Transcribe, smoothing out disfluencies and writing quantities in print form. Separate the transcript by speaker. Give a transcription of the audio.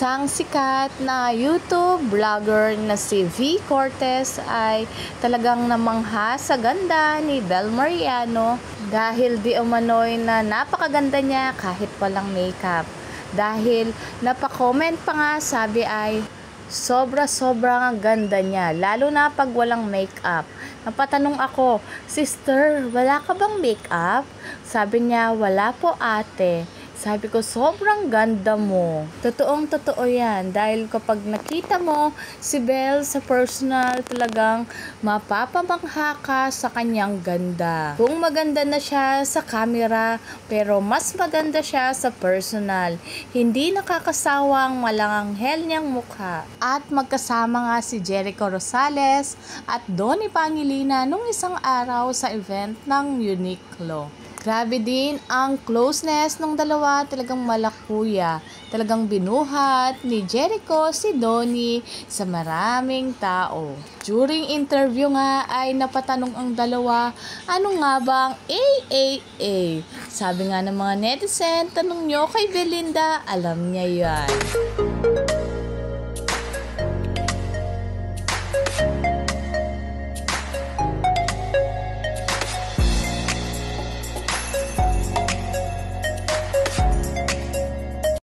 Speaker 1: Isang sikat na YouTube vlogger na si V. Cortez ay talagang namangha sa ganda ni Bel Mariano dahil di umano'y na napakaganda niya kahit walang makeup. Dahil napakomment pa nga, sabi ay sobra-sobrang ganda niya, lalo na pag walang makeup. Napatanong ako, "Sister, wala ka bang makeup?" Sabi niya, "Wala po ate." Sabi ko, sobrang ganda mo. Totoong-totoo yan. Dahil kapag nakita mo si Bel sa personal, talagang mapapamangha ka sa kanyang ganda. Kung maganda na siya sa camera, pero mas maganda siya sa personal. Hindi nakakasawang malanganghel niyang mukha. At magkasama nga si Jericho Rosales at Donnie Pangilinan nung isang araw sa event ng Uniqlo. Grabe din ang closeness ng dalawa, talagang malakuya. Talagang binuhat ni Jericho si Donnie sa maraming tao. During interview nga ay napatanong ang dalawa, ano nga bang AAA? Sabi nga ng mga netizen, tanong nyo kay Belinda, alam niya yan.